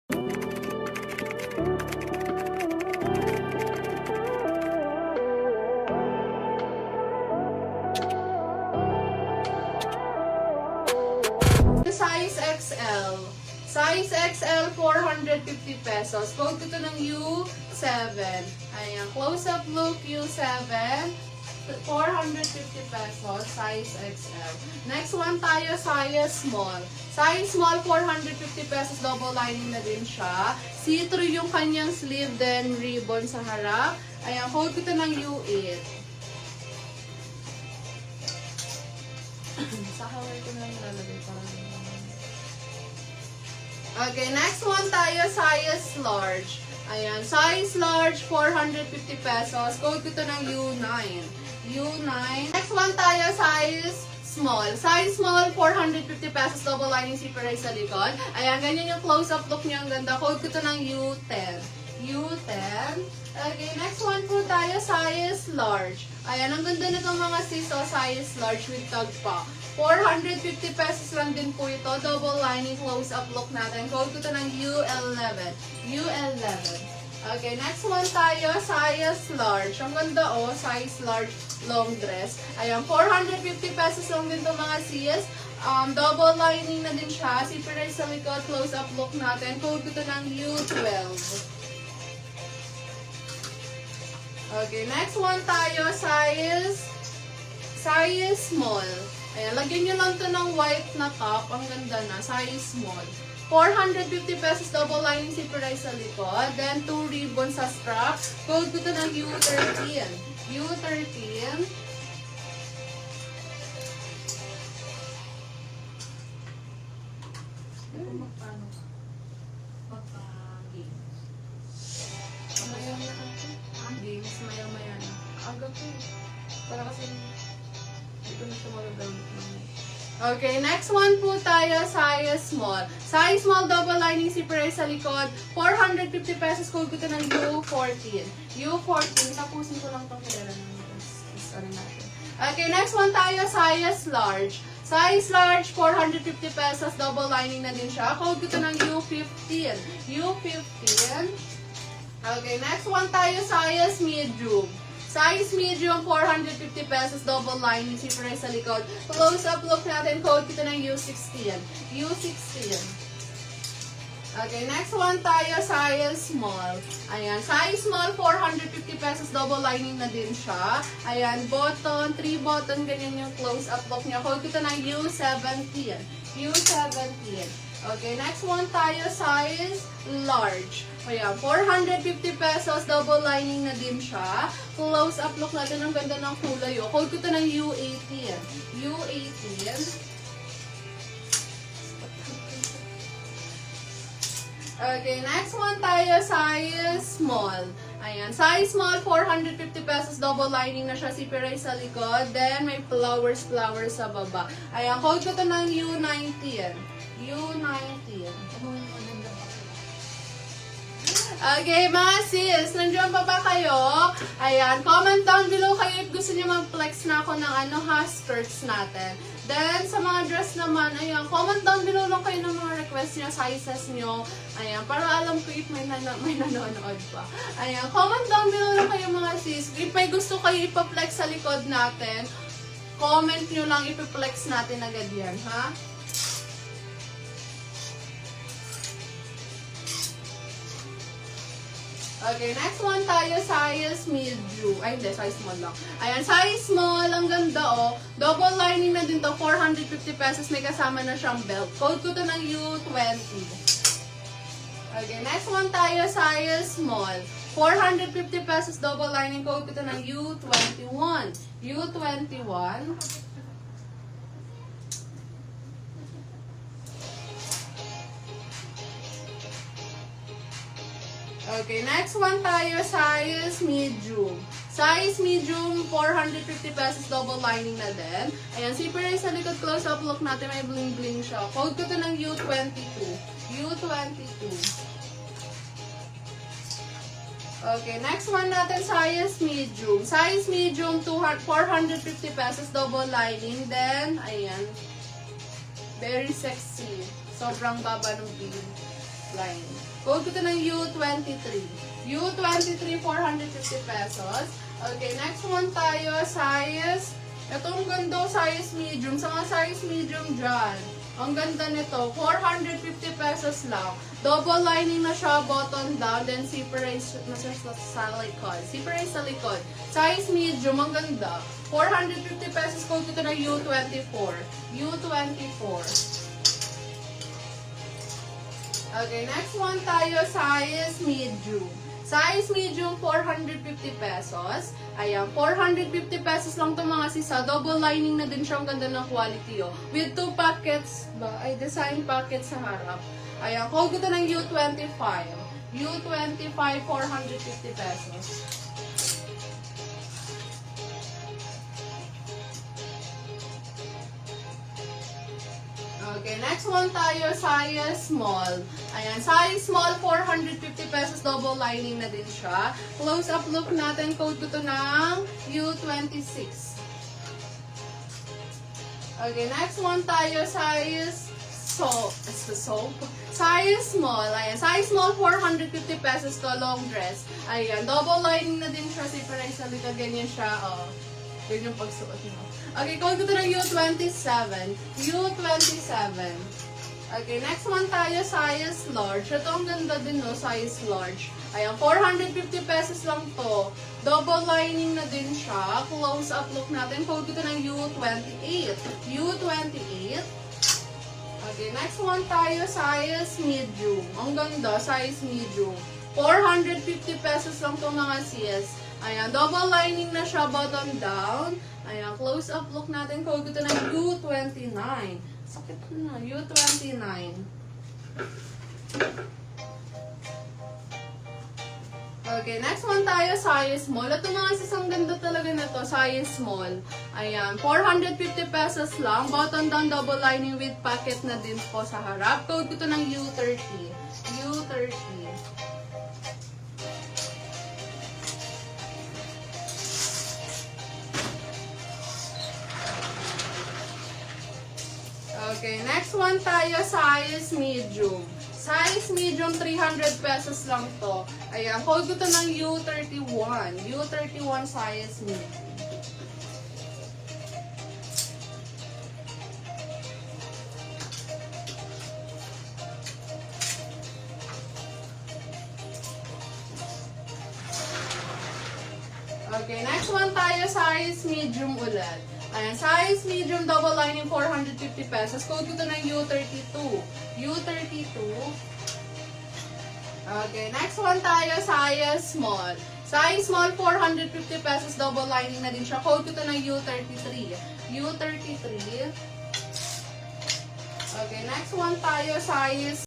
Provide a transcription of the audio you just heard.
Size XL. Size XL, 450 pesos. Code ko to ng U7. Ayan, close-up look, U7. 450 pesos, size XL. Next one tayo, size small. Size small, 450 pesos, double lining na din siya. See-through yung kanyang sleeve, then ribbon sa harap. Ayan, code ko to ng U8. Sa Hawaii ko na nilalagay parang. Okay, next one tayo, size large. Ayan, size large, 450 pesos. Code ko to ng U9. U9. Next one tayo, size small. Size small, 450 pesos. Double lining zipper sa likod. Ayan, ganyan yung close-up look niya. Ang ganda. Code ko to ng U10. U10. Okay, next one po tayo, size large. Ayan, ang ganda nitong mga sis, size large with tag pa. 450 pesos lang din po ito. Double lining close-up look natin. Code ko to ng U11. U11. Okay, next one tayo, size large. Ang ganda size large long dress. Ayan, 450 pesos lang din itong mga sis. Double lining na din siya. Zipper sa likod, close-up look natin. Code ko to ng U12. Okay, next one tayo, size small. Ayan, lagyan nyo lang to ng white na top. Ang ganda na, size small. 450 pesos, double lining zipper sa likod. Then, 2 ribbons sa strap. Code ko to ng U13. U13. Games, maya-maya na. Aga ko. Para kasi hindi ko na siya magagamit naman. Okay, next one po tayo, size small. Size small, double lining zipper sa likod. 450 pesos, code ko ito ng U14. U14, tapusin ko lang itong kilala natin. Natin. Okay, next one tayo, size large. Size large, 450 pesos, double lining na din siya. Code ko ito ng U15. U15. Okay, next one tayo, size medium. Size medium, 450 pesos, double lining, zipper sa likod. Close-up look natin, code kita ng U16. U16. Okay, next one tayo, size small. Ayan, size small, 450 pesos, double lining na din siya. Ayan, button, 3 button, ganyan yung close-up look niya. Code kita ng U17. U17. Okay, next one tayo, size large. Ayan, 450 pesos, double lining na din siya. Close-up look natin, ang ganda ng kulay. Code ko ito ng U18. U18. Okay, next one tayo, size small. Ayan, size small, 450 pesos, double lining na siya, zipper sa likod. Then, may flowers sa baba. Ayan, code ko ito ng U19. U19. Okay, mga sis, nandiyan pa ba kayo? Ayan, comment down below kayo if gusto niyo mag-flex na ako ng skirts natin. Then, sa mga dress naman, ayan, comment down below lang kayo ng mga request niyo, sizes niyo. Ayan, para alam ko if may nanonood pa. Ayan, comment down below lang kayo mga sis. If may gusto kayo ipa-flex sa likod natin, comment nyo lang, ipa-flex natin agad yan, ha? Okay, next one tayo, size medium. Ay, hindi, size small lang. Ayan, size small, ang ganda Double lining na din to, 450 pesos, may kasama na siyang belt. Code ko to ng U20. Okay, next one tayo, size small. 450 pesos, double lining, code ko to ng U21. U21. Okay, next one tayo, size medium. Size medium, 450 pesos, double lining na din. Ayan, zipper sa likod, close-up look natin, may bling-bling siya. Code ko to ng U22. U22. Okay, next one natin, size medium. Size medium, 450 pesos, double lining. Then, ayan, very sexy. Sobrang baba ng bling. lining. Code ko to ng U23. U23, 450 pesos. Okay, next one tayo, size. Itong ganda, size medium. Sa mga size medium dyan, ang ganda nito, 450 pesos lang. Double lining na siya, button down, then zipper race na siya sa likod. Zipper race sa likod. Size medium, ang ganda. 450 pesos, code ko to ng U24. U24. Okay, next one tayo, size medium. Size medium, 450 pesos. Ayan, 450 pesos lang itong mga sisa. Double lining na din siya. Ang ganda ng quality, oh. With 2 pockets, ay design pockets sa harap. Ayan, code ko ito ng U25. U25, 450 pesos. Okay, next one tayo, size small. Ayan, size small, 450 pesos, double lining na din siya. Close-up look natin, code ko to ng U26. Okay, next one tayo, size size small. Ayan, size small, 450 pesos to, long dress. Ayan, double lining na din siya, separate sa likod, ganyan siya, oh. Yun yung pagsuot mo. Okay, code ko to ng U27. U27. Okay, next one tayo, size large. Ito ang ganda din, no, size large. Ayan, 450 pesos lang to. Double lining na din siya. Close up look natin. Code ko to ng U28. U28. Okay, next one tayo, size medium. Ang ganda, size medium. 450 pesos lang to mga sis. Ayan, double lining na siya, bottom down. Ayan, close up look natin. Code ko to ng U29. Sakit na, U29. Okay, next one tayo, size small. Ito mga sis, ang ganda talaga na to, size small. Ayan, 450 pesos lang. Bottom down, double lining with pocket na din po sa harap. Code ko to ng U30. U30. Okay, next one tayo, size medium. Size medium, 300 pesos lang to. Ayan, code ko to ng U31. U31 size medium. Okay, next one tayo, size medium ulit. Ayan, size medium, double lining, 450 pesos. Code ko to ng U32. U32. Okay, next one tayo, size small. Size small, 450 pesos, double lining na din siya. Code ko to ng U33. U33. Okay, next one tayo, size